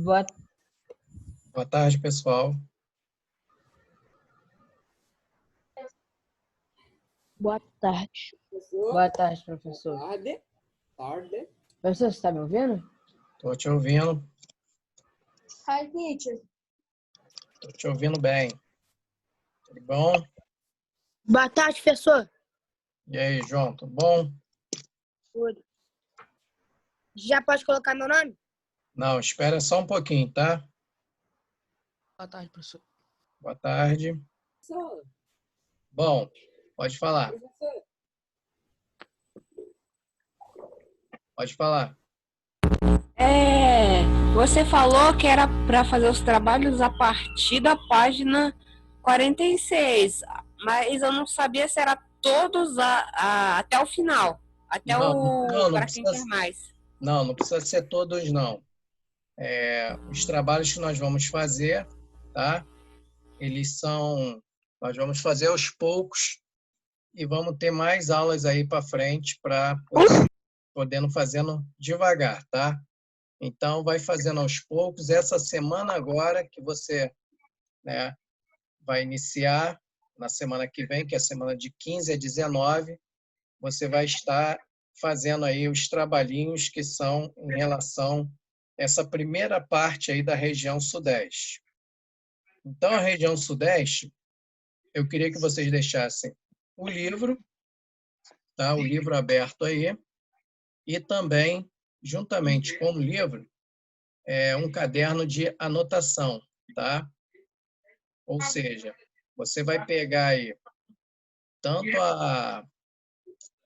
Boa, Boa tarde, pessoal. boa tarde. Professor, Boa tarde, professor. tarde. Tarde. Professor, você está me ouvindo? Estou te ouvindo. Hi, teacher. Estou te ouvindo bem. Tudo bom? Boa tarde, professor. E aí, João, tudo bom? Tudo. Já pode colocar meu nome? Não, espera só um pouquinho, tá? Boa tarde, professor. Boa tarde. Professor, Bom, pode falar. professor. Pode falar. Você falou que era para fazer os trabalhos a partir da página 46, mas eu não sabia se era todos até o final, até Não para quem quer precisa, mais. não precisa ser todos, não. Os trabalhos que nós vamos fazer, tá? Nós vamos fazer aos poucos e vamos ter mais aulas aí para frente para podendo fazendo devagar, tá? Então, vai fazendo aos poucos. Essa semana agora que você, né, vai iniciar, na semana que vem, que é a semana de 15 a 19, você vai estar fazendo aí os trabalhinhos que são em relação a essa primeira parte aí da região Sudeste. Então, a região Sudeste, eu queria que vocês deixassem o livro, tá? O livro aberto aí, e também, juntamente com o livro, um caderno de anotação, tá? Ou seja, você vai pegar aí tanto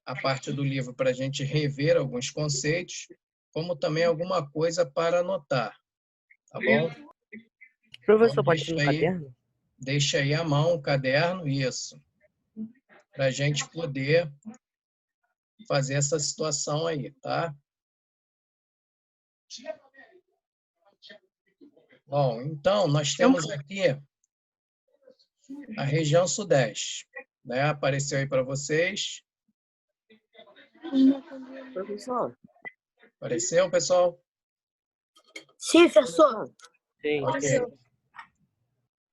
a parte do livro para a gente rever alguns conceitos, como também alguma coisa para anotar, tá bom? Professor, Então, pode ser no caderno? deixa aí à mão o caderno, isso, para a gente poder fazer essa situação aí, tá? Bom, então, nós temos aqui a região Sudeste, né? Apareceu aí para vocês. Professor. Apareceu, pessoal? Sim, professor. Sim. Ok.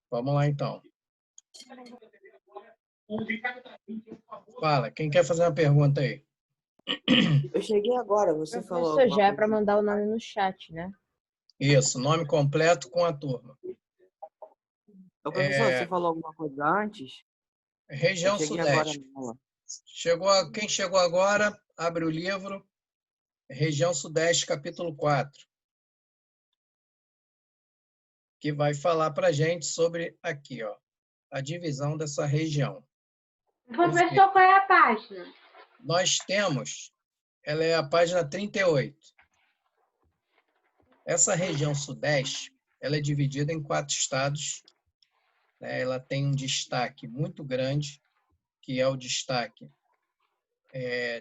Vamos lá, então. Fala, quem quer fazer uma pergunta aí? Eu cheguei agora, você falou Professor, alguma já é coisa. para mandar o nome no chat, né? Isso, nome completo com a turma. Ô, professor, você falou alguma coisa antes? Eu Região cheguei agora Sudeste. na aula. Quem chegou agora, abre o livro. Região Sudeste, capítulo 4. Que vai falar para a gente sobre aqui, ó, a divisão dessa região. Professor, qual é a página? Nós temos, ela é a página 38. Essa região Sudeste, ela é dividida em 4 estados, né? Ela tem um destaque muito grande, que é o destaque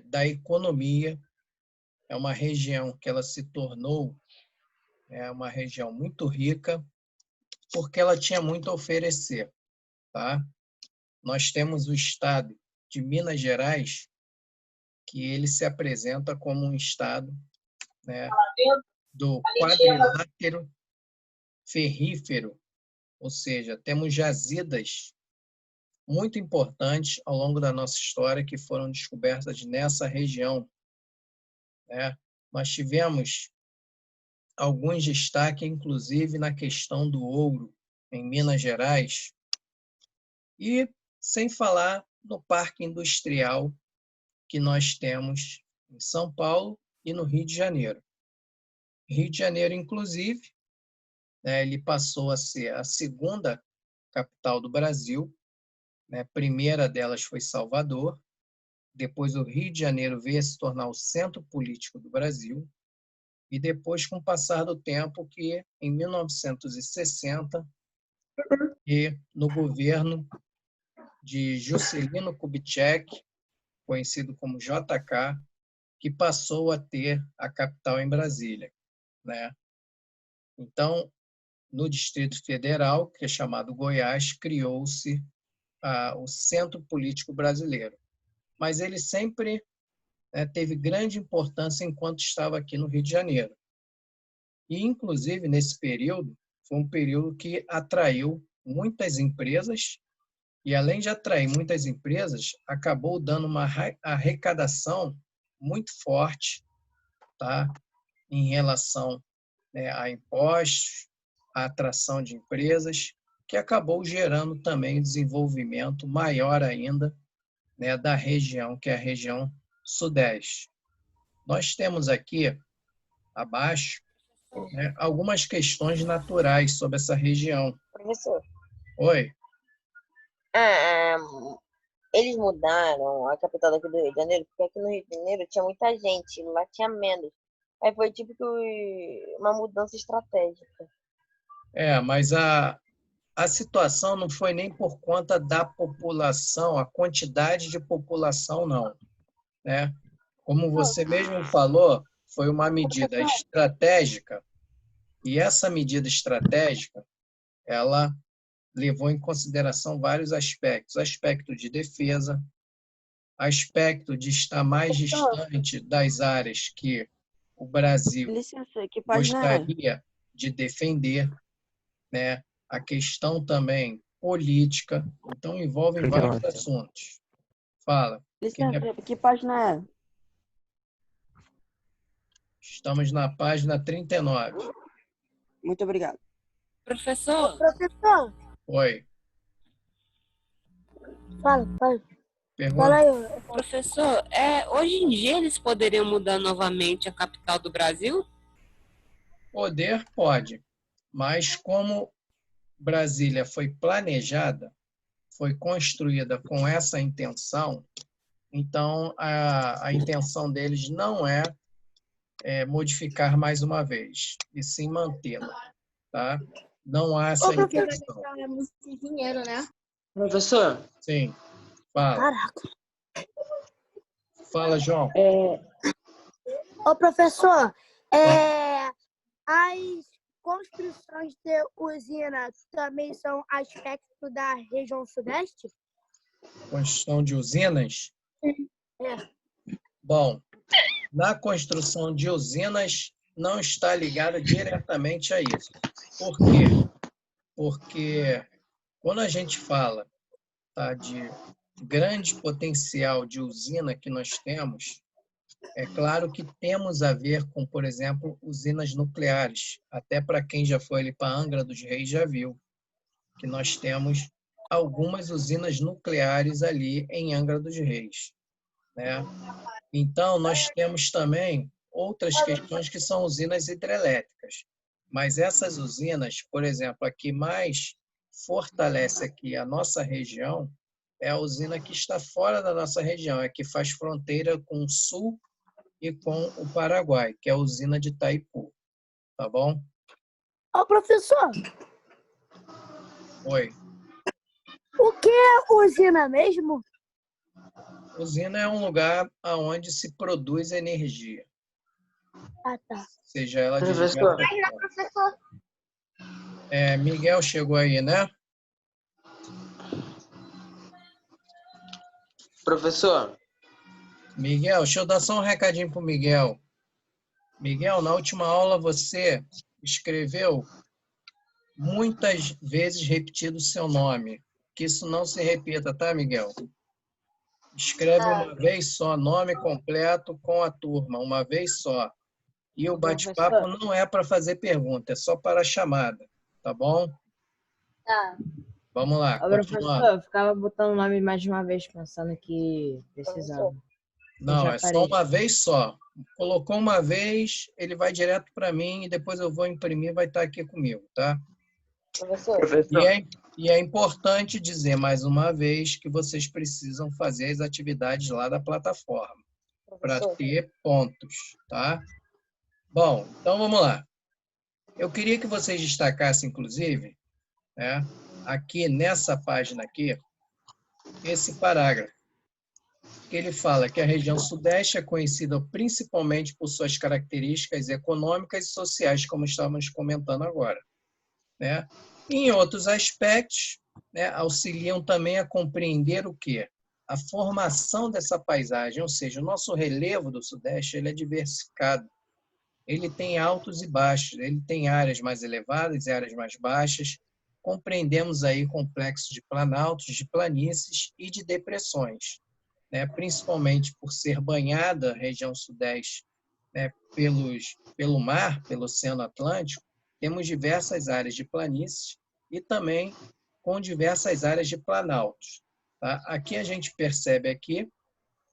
da economia. É uma região que ela se tornou uma região muito rica, porque ela tinha muito a oferecer, tá? Nós temos o estado de Minas Gerais, que ele se apresenta como um estado, né, do quadrilátero ferrífero, ou seja, temos jazidas muito importantes ao longo da nossa história que foram descobertas nessa região, né? Nós tivemos alguns destaques, inclusive na questão do ouro em Minas Gerais, e sem falar no Parque Industrial que nós temos em São Paulo e no Rio de Janeiro. Rio de Janeiro, inclusive, né, ele passou a ser a segunda capital do Brasil, né? A primeira delas foi Salvador, depois o Rio de Janeiro veio a se tornar o centro político do Brasil, e depois, com o passar do tempo, que em 1960, e no governo de Juscelino Kubitschek, conhecido como JK, que passou a ter a capital em Brasília, né? Então, no Distrito Federal, que é chamado Goiás, criou-se o Centro Político Brasileiro. Mas ele sempre teve grande importância enquanto estava aqui no Rio de Janeiro. E, inclusive, nesse período, foi um período que atraiu muitas empresas e, além de atrair muitas empresas, acabou dando uma arrecadação muito forte, tá? Em relação, né, a impostos, a atração de empresas, que acabou gerando também desenvolvimento maior ainda, né, da região, que é a região Sudeste. Nós temos aqui, abaixo, né, algumas questões naturais sobre essa região. Professor, Oi, ah, eles mudaram a capital daqui do Rio de Janeiro, porque aqui no Rio de Janeiro tinha muita gente, lá tinha menos. Aí foi tipo que uma mudança estratégica. mas a situação não foi nem por conta da população, a quantidade de população, não, né? Como você mesmo falou, foi uma medida estratégica, e essa medida estratégica, ela levou em consideração vários aspectos. Aspecto de defesa, aspecto de estar mais distante das áreas que o Brasil Licença, que página é? gostaria de defender, né? A questão também política, então envolve vários assuntos. Fala. Licença, que página é? Estamos na página 39. Muito obrigado. Professor, Professor, Oi. fala Pergunta? aí. professor, hoje em dia eles poderiam mudar novamente a capital do Brasil? Poder pode, mas como Brasília foi planejada, foi construída com essa intenção, então a intenção deles não é modificar mais uma vez, e sim mantê-la, tá? Não há essa intenção. É muito dinheiro, né? Professor, Sim, fala. Caraca. Fala, João. Ô, professor, as construções de usina também são aspecto da região Sudeste? Construção de usinas? É. Bom, na construção de usinas não está ligada diretamente a isso. Por quê? Porque quando a gente fala, tá, de grande potencial de usina que nós temos, é claro que temos a ver com, por exemplo, usinas nucleares. Até para quem já foi ali para Angra dos Reis já viu que nós temos algumas usinas nucleares ali em Angra dos Reis, né? Então, nós temos também outras questões que são usinas hidrelétricas. Mas essas usinas, por exemplo, a que mais fortalece aqui a nossa região é a usina que está fora da nossa região, é que faz fronteira com o Sul e com o Paraguai, que é a usina de Itaipu. Tá bom? Ô, professor, Oi. o que é usina mesmo? Usina é um lugar onde se produz energia, Ah, tá. seja ela de Professor. diversas formas. Professor. Miguel chegou aí, né? Professor, Miguel, deixa eu dar só um recadinho para o Miguel. Miguel, na última aula você escreveu muitas vezes repetido o seu nome. Que isso não se repita, tá, Miguel? Escreve uma vez só, nome completo com a turma, uma vez só. E o bate-papo não é para fazer pergunta, é só para a chamada, tá bom? Tá. Vamos lá, continuando. Eu ficava botando o nome mais de uma vez, pensando que precisava. Não, já é só parei. uma vez só. Colocou uma vez, ele vai direto para mim e depois eu vou imprimir, vai estar aqui comigo, tá? Professor, E é importante dizer mais uma vez que vocês precisam fazer as atividades lá da plataforma para professor, ter pontos, tá? Bom, então vamos lá. Eu queria que vocês destacassem, inclusive, né, aqui nessa página aqui, esse parágrafo, que ele fala que a região Sudeste é conhecida principalmente por suas características econômicas e sociais, como estávamos comentando agora, né? Em outros aspectos, né, auxiliam também a compreender o quê? A formação dessa paisagem, ou seja, o nosso relevo do Sudeste ele é diversificado. ele tem altos e baixos, ele tem áreas mais elevadas e áreas mais baixas. Compreendemos aí complexos de planaltos, de planícies e de depressões, né? Principalmente por ser banhada a região sudeste, né, pelo mar, pelo Oceano Atlântico, temos diversas áreas de planícies e também com diversas áreas de planaltos. Tá? Aqui a gente percebe aqui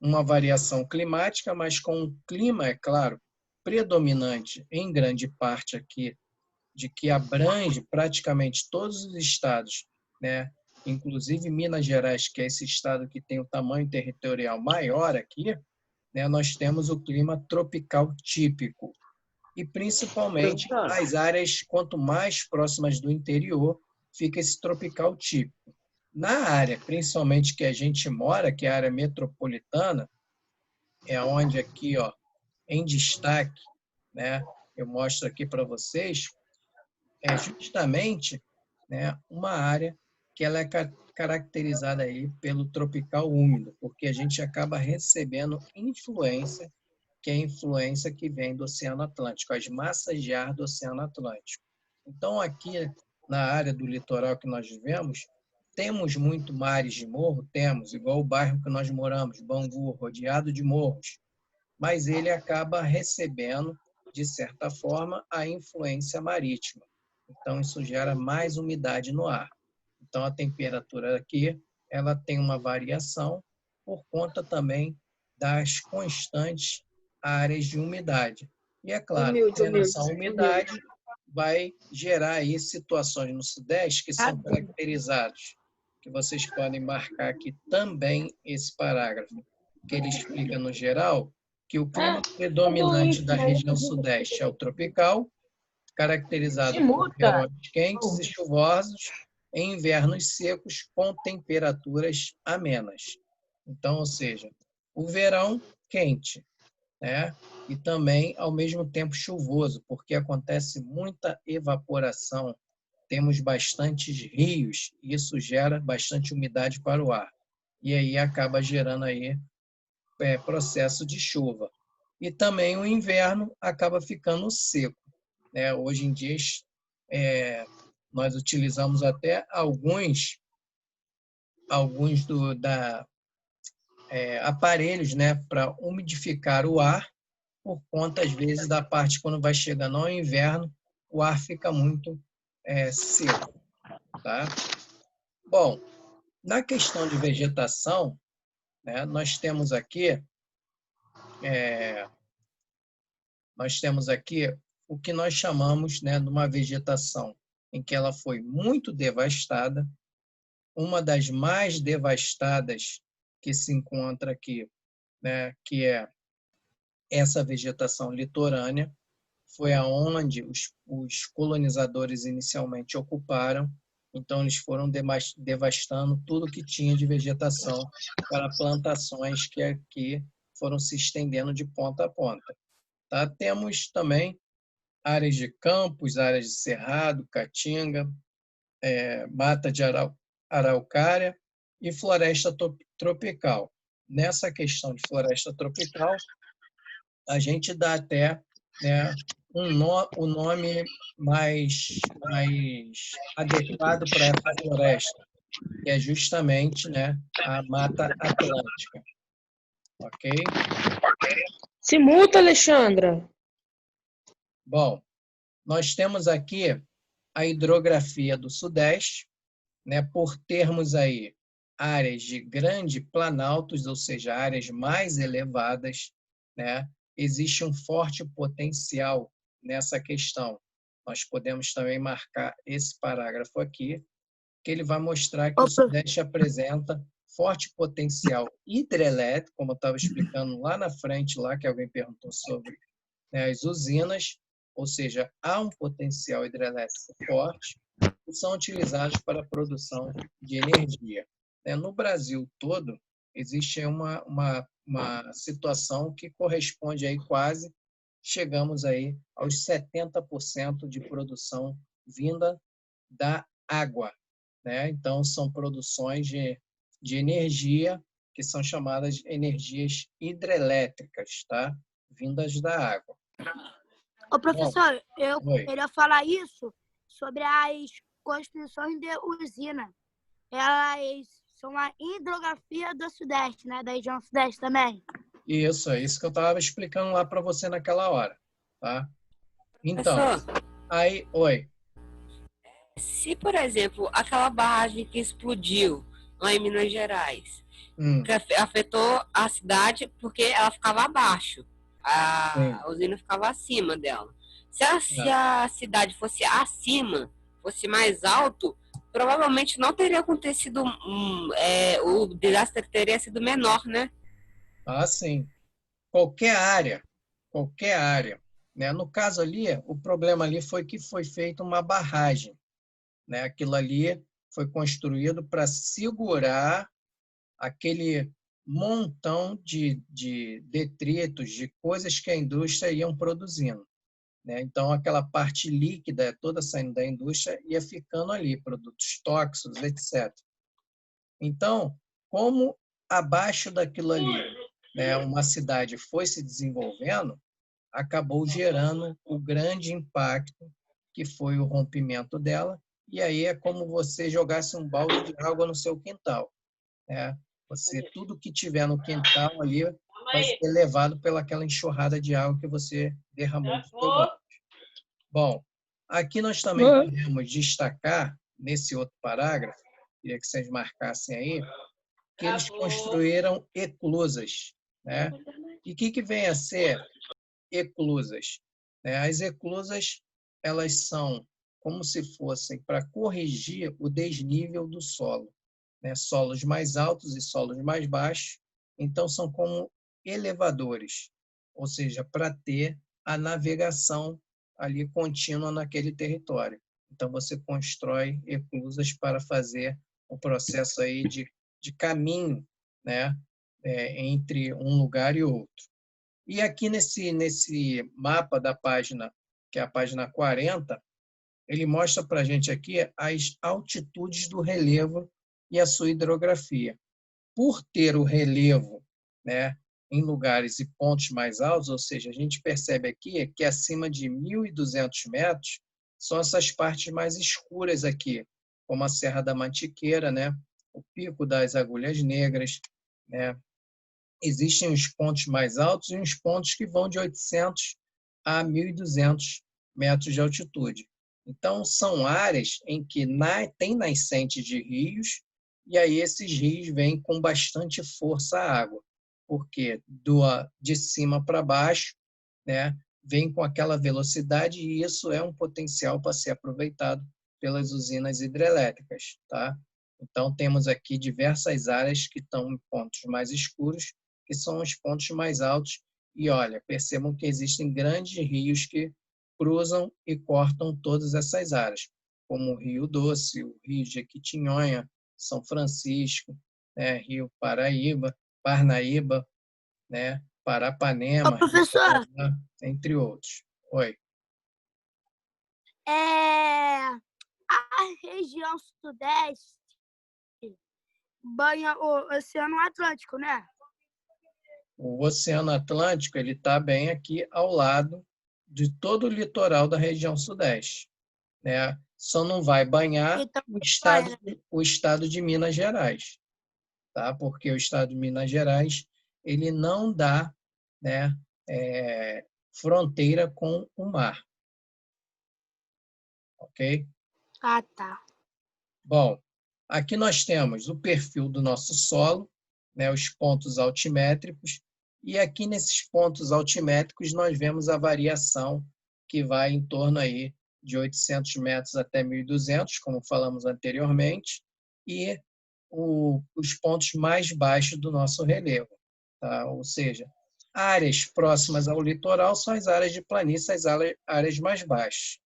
uma variação climática, mas com um clima, é claro, predominante em grande parte aqui, de que abrange praticamente todos os estados, né? Inclusive Minas Gerais, que é esse estado que tem o tamanho territorial maior aqui, né? Nós temos o clima tropical típico. E principalmente as áreas, quanto mais próximas do interior, fica esse tropical típico. Na área, principalmente que a gente mora, que é a área metropolitana, é onde aqui, ó, em destaque, né, eu mostro aqui para vocês, é justamente, né, uma área que ela é caracterizada aí pelo tropical úmido, porque a gente acaba recebendo influência, que é a influência que vem do Oceano Atlântico, as massas de ar do Oceano Atlântico. Então, aqui na área do litoral que nós vivemos, temos muito mares de morro, temos, igual o bairro que nós moramos, Bangu, rodeado de morros, mas ele acaba recebendo, de certa forma, a influência marítima. Então, isso gera mais umidade no ar. Então, a temperatura aqui ela tem uma variação por conta também das constantes áreas de umidade. E, é claro, tendo essa umidade, vai gerar aí situações no Sudeste que são caracterizadas, que vocês podem marcar aqui também esse parágrafo, que ele explica, no geral, que o clima predominante da região Sudeste é o tropical, caracterizado por verões quentes e chuvosos, em invernos secos com temperaturas amenas. Então, ou seja, o verão quente, né? E também, ao mesmo tempo, chuvoso, porque acontece muita evaporação, temos bastantes rios, e isso gera bastante umidade para o ar. E aí acaba gerando aí processo de chuva. E também o inverno acaba ficando seco, né? Hoje em dia, nós utilizamos até alguns aparelhos, né, para umidificar o ar, por conta, às vezes, da parte quando vai chegando ao inverno, o ar fica muito seco. Tá? Bom, na questão de vegetação, né, nós temos aqui o que nós chamamos, né, de uma vegetação em que ela foi muito devastada. Uma das mais devastadas que se encontra aqui, né, que é essa vegetação litorânea, foi aonde os colonizadores inicialmente ocuparam. Então, eles foram devastando tudo que tinha de vegetação para plantações que aqui foram se estendendo de ponta a ponta. Tá? Temos também áreas de campos, áreas de cerrado, caatinga, mata de araucária e floresta tropical. Nessa questão de floresta tropical, a gente dá até, né, o nome mais adequado para essa floresta, que é justamente, né, a Mata Atlântica. Ok? Se muta, Alexandra. Bom, nós temos aqui a hidrografia do Sudeste, né, por termos aí áreas de grande planaltos, ou seja, áreas mais elevadas, né, existe um forte potencial nessa questão. Nós podemos também marcar esse parágrafo aqui, que ele vai mostrar que o Sudeste apresenta forte potencial hidrelétrico, como eu estava explicando lá na frente, lá que alguém perguntou sobre, né, as usinas, ou seja, há um potencial hidrelétrico forte, que são utilizados para a produção de energia. No Brasil todo, existe uma situação que corresponde aí quase, chegamos aí aos 70% de produção vinda da água, né? Então, são produções de energia que são chamadas de energias hidrelétricas, tá? Vindas da água. Ô, professor, Oi. eu ia falar isso sobre as construções de usina. Elas são a hidrografia do Sudeste, né? Da região Sudeste também. Isso, é isso que eu estava explicando lá para você naquela hora, tá? Então, Professor, aí, oi. se, por exemplo, aquela barragem que explodiu lá em Minas Gerais, Hum, que afetou a cidade porque ela ficava abaixo, sim. a usina ficava acima dela. Se a cidade fosse acima, fosse mais alto, provavelmente não teria acontecido, o desastre teria sido menor, né? Ah, sim. Qualquer área, né? No caso ali, o problema ali foi que foi feita uma barragem, né? Aquilo ali foi construído para segurar aquele montão de detritos, de coisas que a indústria iam produzindo, né? Então, aquela parte líquida, toda saindo da indústria, ia ficando ali, produtos tóxicos, etc. Então, como abaixo daquilo ali, né, uma cidade foi se desenvolvendo, acabou gerando o grande impacto que foi o rompimento dela, e aí é como você jogasse um balde de água no seu quintal, né? Tudo que tiver no quintal ali vai ser levado pelaquela enxurrada de água que você derramou do seu balde. Bom, aqui nós também podemos destacar, nesse outro parágrafo, queria que vocês marcassem aí, que eles construíram eclusas, né? E o que vem a ser eclusas? As eclusas, elas são como se fossem para corrigir o desnível do solo, né? Solos mais altos e solos mais baixos, então são como elevadores, ou seja, para ter a navegação ali contínua naquele território. Então você constrói eclusas para fazer o processo aí de caminho, né? Entre um lugar e outro. E aqui nesse mapa da página, que é a página 40, ele mostra para a gente aqui as altitudes do relevo e a sua hidrografia. Por ter o relevo, né, em lugares e pontos mais altos, ou seja, a gente percebe aqui que acima de 1.200 metros são essas partes mais escuras aqui, como a Serra da Mantiqueira, né, o Pico das Agulhas Negras, né. Existem os pontos mais altos e os pontos que vão de 800 a 1.200 metros de altitude. Então, são áreas em que tem nascente de rios, e aí esses rios vêm com bastante força à água, porque de cima para baixo, né, vem com aquela velocidade, e isso é um potencial para ser aproveitado pelas usinas hidrelétricas, tá? Então, temos aqui diversas áreas que estão em pontos mais escuros, que são os pontos mais altos, e olha, percebam que existem grandes rios que cruzam e cortam todas essas áreas, como o Rio Doce, o Rio Jequitinhonha, São Francisco, né, Rio Parnaíba, né, Ô, Parapanema, Rio professor, Paraná, entre outros. Oi. a região Sudeste banha o Oceano Atlântico, né? O Oceano Atlântico ele está bem aqui ao lado de todo o litoral da região Sudeste, né? Só não vai banhar Então, o estado de Minas Gerais, tá? Porque o estado de Minas Gerais ele não dá, né, fronteira com o mar, ok? Ah, tá. Bom, aqui nós temos o perfil do nosso solo, né, os pontos altimétricos, e aqui nesses pontos altimétricos nós vemos a variação que vai em torno aí de 800 metros até 1.200, como falamos anteriormente, e os pontos mais baixos do nosso relevo, tá? Ou seja, áreas próximas ao litoral são as áreas de planície, as áreas mais baixas.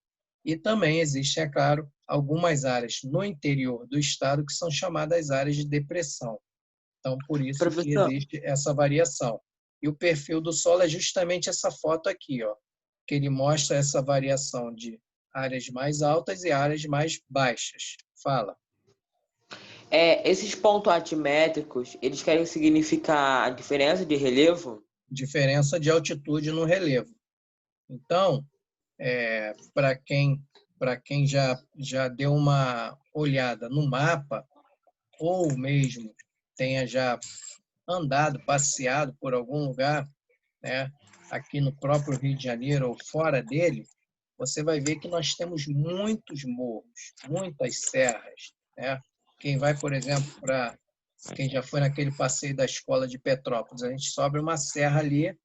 E também existem, é claro, algumas áreas no interior do estado que são chamadas áreas de depressão. Então, por isso que Professor, existe essa variação. E o perfil do solo é justamente essa foto aqui, ó, que ele mostra essa variação de áreas mais altas e áreas mais baixas. Fala. esses pontos altimétricos, eles querem significar a diferença de relevo? Diferença de altitude no relevo. Então, para quem já deu uma olhada no mapa, ou mesmo tenha já andado, passeado por algum lugar, né, aqui no próprio Rio de Janeiro ou fora dele, você vai ver que nós temos muitos morros, muitas serras, né? Quem vai, por exemplo, quem já foi naquele passeio da escola de Petrópolis, a gente sobe uma serra ali,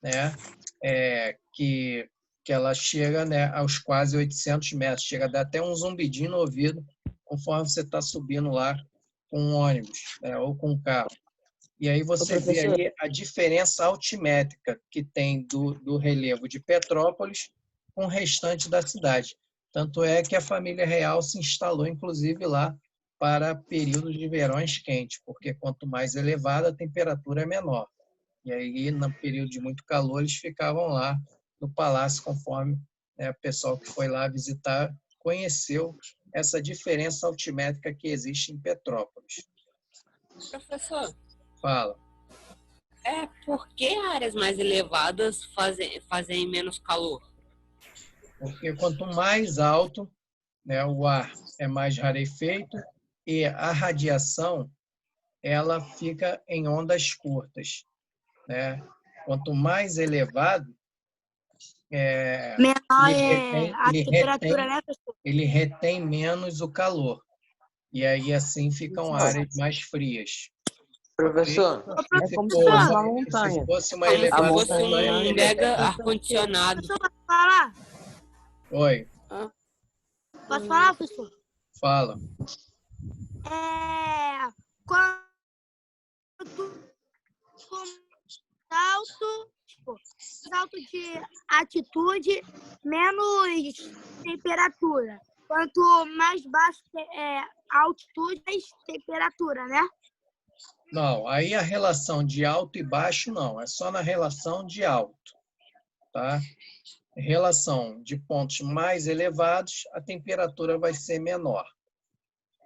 né? Que ela chega, né, aos quase 800 metros, chega a dar até um zumbidinho no ouvido conforme você está subindo lá com um ônibus, né, ou com um carro. E aí você vê professor. aí a diferença altimétrica que tem do relevo de Petrópolis com o restante da cidade. Tanto é que a família real se instalou, inclusive, lá para períodos de verões quentes, porque quanto mais elevada, a temperatura é menor. E aí, no período de muito calor, eles ficavam lá no palácio, conforme, né, o pessoal que foi lá visitar conheceu essa diferença altimétrica que existe em Petrópolis. Professor, Fala. por que áreas mais elevadas fazem menos calor? Porque quanto mais alto, né, o ar é mais rarefeito e a radiação ela fica em ondas curtas, né? Quanto mais elevado, Menor é a temperatura, né, professor? ele retém menos o calor. E aí, assim, ficam áreas mais frias. Professor, E é como se fosse uma montanha. se fosse uma Como se elevação... fosse um mega ar-condicionado. Professor, posso falar? Oi, Posso falar, professor? fala. Quanto salto de altitude, menos temperatura. Quanto mais baixo a altitude, mais temperatura, né? Não, aí a relação de alto e baixo não, é só na relação de alto, tá? Em relação de pontos mais elevados, a temperatura vai ser menor,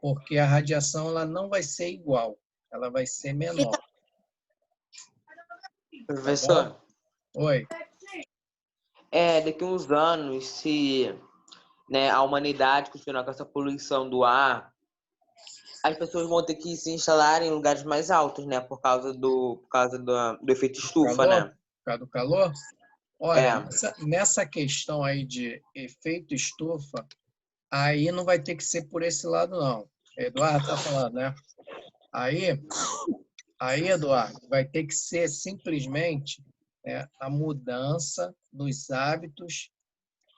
porque a radiação ela não vai ser igual, ela vai ser menor. Professor, Oi. Daqui a uns anos, se, né, a humanidade continuar com essa poluição do ar, as pessoas vão ter que se instalar em lugares mais altos, né? Por causa do efeito estufa, Calor? né? Por causa do calor? Olha, nessa questão aí de efeito estufa, aí não vai ter que ser por esse lado, não. Eduardo está falando, né? Aí, Eduardo, vai ter que ser simplesmente, né, a mudança dos hábitos,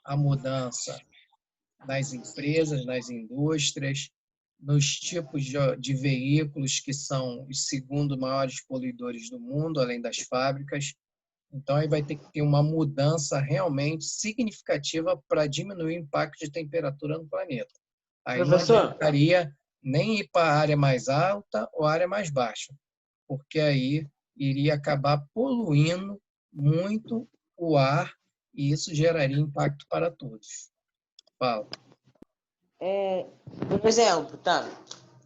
a mudança nas empresas, nas indústrias, nos tipos de veículos que são os segundo maiores poluidores do mundo, além das fábricas. Então, aí vai ter que ter uma mudança realmente significativa para diminuir o impacto de temperatura no planeta. Aí Professor. não adiantaria nem ir para a área mais alta ou a área mais baixa, porque aí iria acabar poluindo muito o ar e isso geraria impacto para todos. Fala. Por exemplo, tá?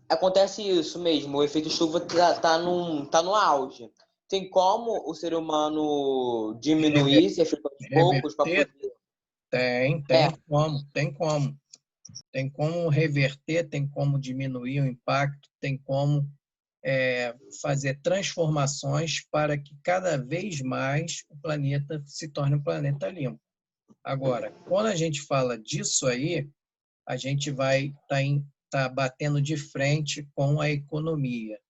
Acontece isso mesmo, o efeito chuva tá no auge. Tem como o ser humano diminuir esse efeito aos poucos para poder... Tem como. Tem como reverter, tem como diminuir o impacto, tem como fazer transformações para que cada vez mais o planeta se torne um planeta limpo. Agora, quando a gente fala disso aí, a gente vai estar batendo de frente com a economia.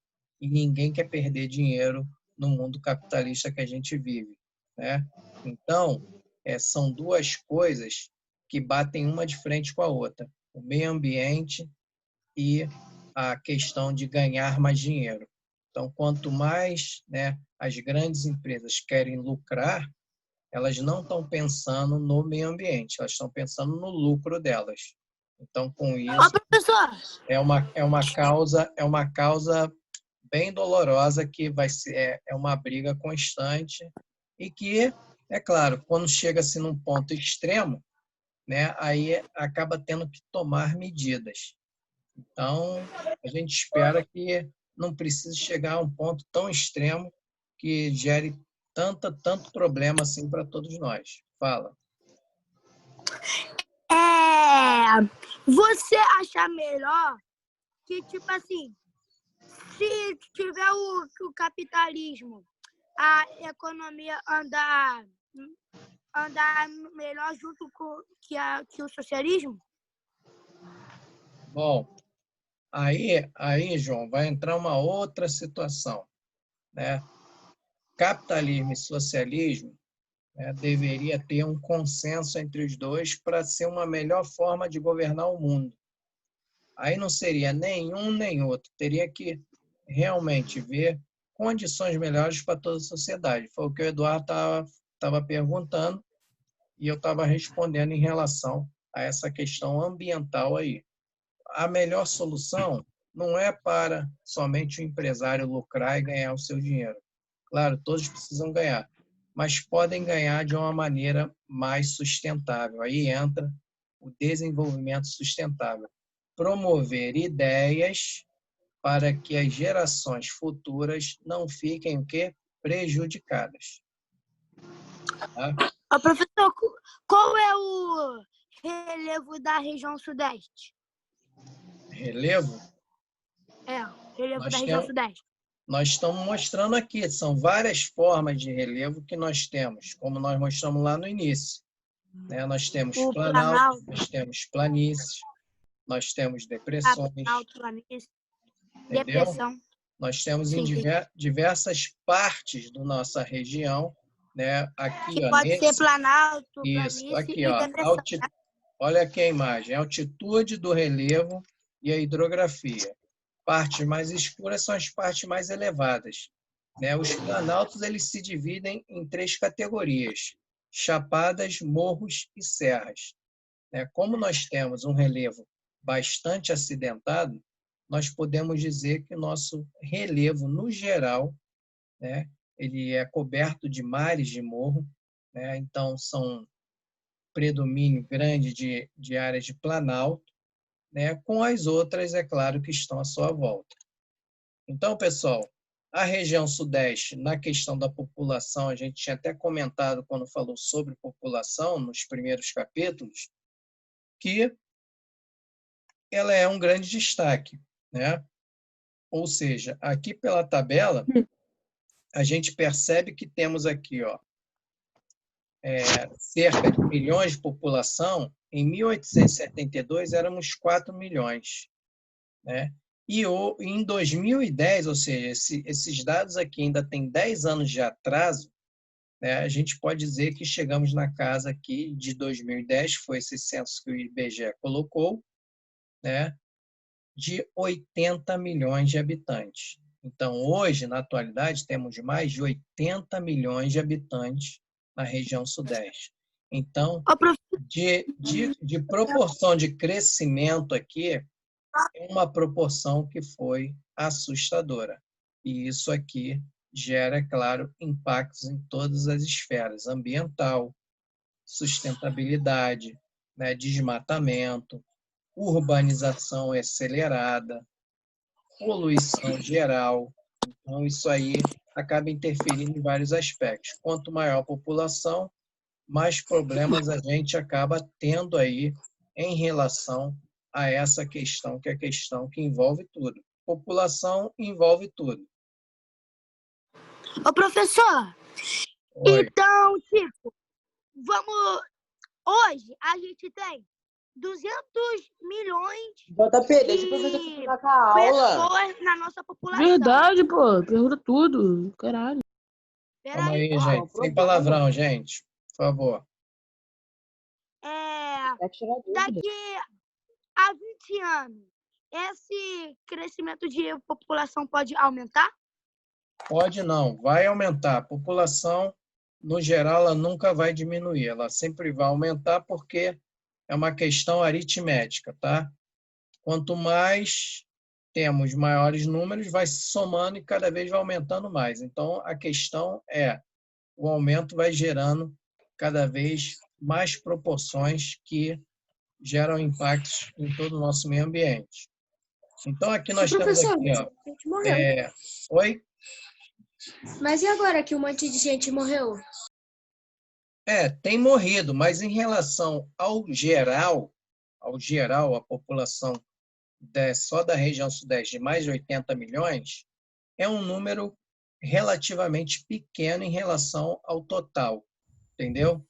E ninguém quer perder dinheiro no mundo capitalista que a gente vive, né? Então, são duas coisas que batem uma de frente com a outra. O meio ambiente e a questão de ganhar mais dinheiro. Então, quanto mais, né, as grandes empresas querem lucrar, elas não estão pensando no meio ambiente, elas estão pensando no lucro delas. Então, com isso, é uma causa bem dolorosa que vai ser uma briga constante e que, é claro, quando chega-se num ponto extremo, né, aí acaba tendo que tomar medidas. Então, a gente espera que não precise chegar a um ponto tão extremo que gere tanto problema assim para todos nós. Fala. Você acha melhor que, tipo assim, se tiver o capitalismo, a economia andar melhor junto com que o socialismo? Bom, aí, João, vai entrar uma outra situação, né? Capitalismo e socialismo, né, deveria ter um consenso entre os dois para ser uma melhor forma de governar o mundo. Aí não seria nenhum nem outro, teria que realmente ver condições melhores para toda a sociedade. Foi o que o Eduardo estava perguntando e eu estava respondendo em relação a essa questão ambiental aí. A melhor solução não é para somente o empresário lucrar e ganhar o seu dinheiro. Claro, todos precisam ganhar, mas podem ganhar de uma maneira mais sustentável. Aí entra o desenvolvimento sustentável. Promover ideias para que as gerações futuras não fiquem o quê? Prejudicadas. Tá? Professor, qual é o relevo da região sudeste? Relevo? Relevo da região sudeste. Nós estamos mostrando aqui, são várias formas de relevo que nós temos, como nós mostramos lá no início. Né? Nós temos planalto, nós temos planícies, nós temos depressões, depressão. Nós temos em diversas partes da nossa região, né? Aqui, que pode ser planalto, isso, planície aqui, e depressão. Olha aqui a imagem, a altitude do relevo e a hidrografia. Partes mais escuras são as partes mais elevadas. Né? Os planaltos eles se dividem em 3 categorias: chapadas, morros e serras. Né? Como nós temos um relevo bastante acidentado, nós podemos dizer que o nosso relevo, no geral, né, ele é coberto de mares de morro, né? Então, são predomínio grande de áreas de planalto, né, com as outras, é claro, que estão à sua volta. Então, pessoal, a região sudeste, na questão da população, a gente tinha até comentado quando falou sobre população, nos primeiros capítulos, que ela é um grande destaque, né? Ou seja, aqui pela tabela, a gente percebe que temos aqui, ó, cerca de milhões de população. Em 1872 éramos 4 milhões, né? E em 2010, ou seja, esses dados aqui ainda têm 10 anos de atraso, né? A gente pode dizer que chegamos na casa aqui de 2010, foi esse censo que o IBGE colocou, né? De 80 milhões de habitantes. Então, hoje, na atualidade, temos mais de 80 milhões de habitantes na região sudeste. Então, de proporção de crescimento aqui, é uma proporção que foi assustadora. E isso aqui gera, é claro, impactos em todas as esferas: ambiental, sustentabilidade, né, desmatamento, urbanização acelerada, poluição geral. Então, isso aí acaba interferindo em vários aspectos. Quanto maior a população, mais problemas a gente acaba tendo aí em relação a essa questão, que é a questão que envolve tudo. População envolve tudo. Ô, professor, então, tipo, hoje a gente tem 200 milhões JP, deixa o professor continuar com a aula. Pessoas na nossa população. Verdade, pô. Pergunta tudo. Caralho. Calma aí, gente. Sem palavrão, gente. Por favor. Daqui a 20 anos, esse crescimento de população pode aumentar? Pode não. Vai aumentar. A população, no geral, ela nunca vai diminuir. Ela sempre vai aumentar porque é uma questão aritmética, tá? Quanto mais temos maiores números, vai se somando e cada vez vai aumentando mais. Então, a questão é, o aumento vai gerando cada vez mais proporções que geram impactos em todo o nosso meio ambiente. Então, aqui nós temos aqui, ó. Oi? Mas e agora que um monte de gente morreu? Tem morrido, mas em relação ao geral, a população só da região sudeste de mais de 80 milhões, é um número relativamente pequeno em relação ao total, entendeu?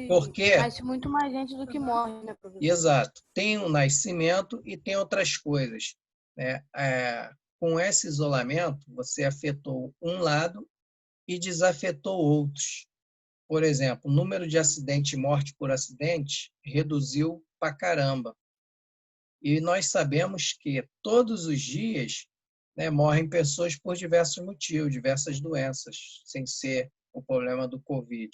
Porque, Nasce muito mais gente do que morre, né, professor? exato, tem o nascimento e tem outras coisas, né? Com esse isolamento, você afetou um lado e desafetou outros. Por exemplo, o número de acidente e morte por acidente reduziu pra caramba. E nós sabemos que todos os dias, né, morrem pessoas por diversos motivos, diversas doenças, sem ser o problema do Covid.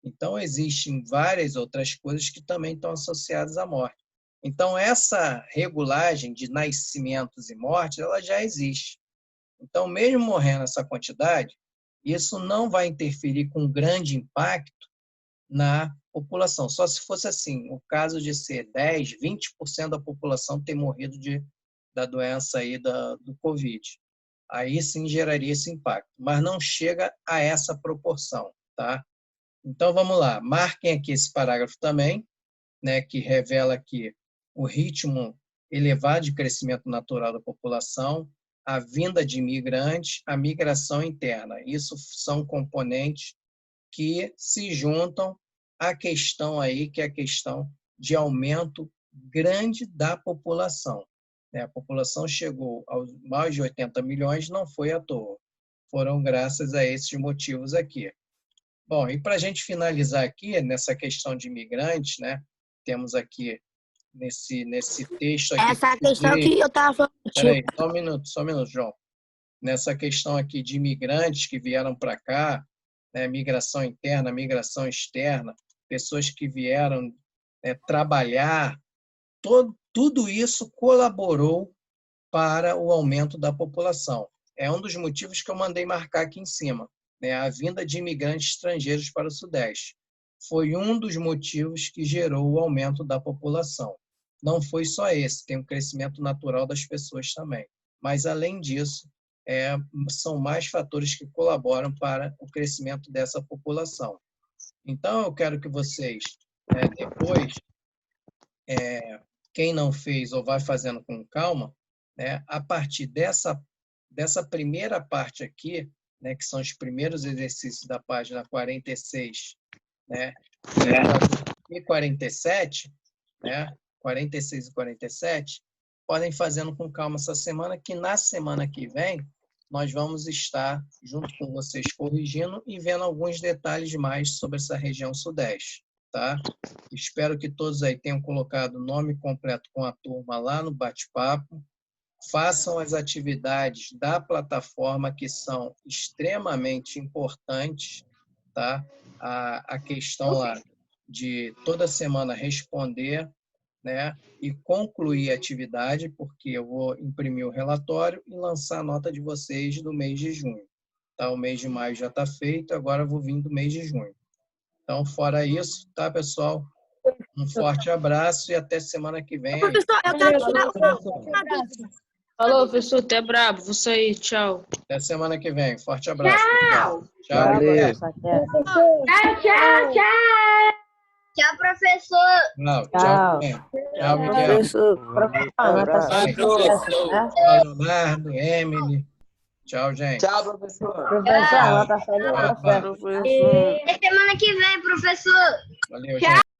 Então, existem várias outras coisas que também estão associadas à morte. Então, essa regulagem de nascimentos e mortes, ela já existe. Então, mesmo morrendo essa quantidade, isso não vai interferir com grande impacto na população. Só se fosse assim, o caso de ser 10, 20% da população ter morrido da doença aí do Covid. Aí sim geraria esse impacto, mas não chega a essa proporção, tá? Então, vamos lá. Marquem aqui esse parágrafo também, né, que revela aqui o ritmo elevado de crescimento natural da população, a vinda de imigrantes, a migração interna. Isso são componentes que se juntam à questão aí, que é a questão de aumento grande da população. A população chegou aos mais de 80 milhões, não foi à toa. Foram graças a esses motivos aqui. Bom, e para a gente finalizar aqui, nessa questão de imigrantes, né, temos aqui nesse texto aqui... Essa questão que eu estava falando. Peraí, só um minuto, João. Nessa questão aqui de imigrantes que vieram para cá, né, migração interna, migração externa, pessoas que vieram trabalhar, tudo isso colaborou para o aumento da população. É um dos motivos que eu mandei marcar aqui em cima, né, a vinda de imigrantes estrangeiros para o Sudeste. Foi um dos motivos que gerou o aumento da população. Não foi só esse, tem um crescimento natural das pessoas também. Mas, além disso, são mais fatores que colaboram para o crescimento dessa população. Então, eu quero que vocês, depois, quem não fez ou vai fazendo com calma, né, a partir dessa primeira parte aqui, né, que são os primeiros exercícios da página 46, né, e 47, né, 46 e 47, podem fazendo com calma essa semana, que na semana que vem nós vamos estar junto com vocês corrigindo e vendo alguns detalhes mais sobre essa região sudeste, tá? Espero que todos aí tenham colocado o nome completo com a turma lá no bate-papo. Façam as atividades da plataforma, que são extremamente importantes, tá? A questão lá de toda semana responder, né, e concluir a atividade, porque eu vou imprimir o relatório e lançar a nota de vocês do mês de junho. Tá? O mês de maio já está feito, agora eu vou vir do mês de junho. Então, fora isso, tá, pessoal? Um forte abraço e até semana que vem. Professor, eu quero tirar uma dúvida. Falou, professor, até brabo. Vou sair, tchau. Até semana que vem. Forte abraço. Tchau. Tchau. Valeu. Tchau. Tchau, professor. Tchau. Tchau, Miguel. Professor, Tchau, Leonardo, Emily. Tchau, gente. Tchau, professor. professor, nota 7 Tchau. professor. Até semana que vem, professor. Valeu, gente.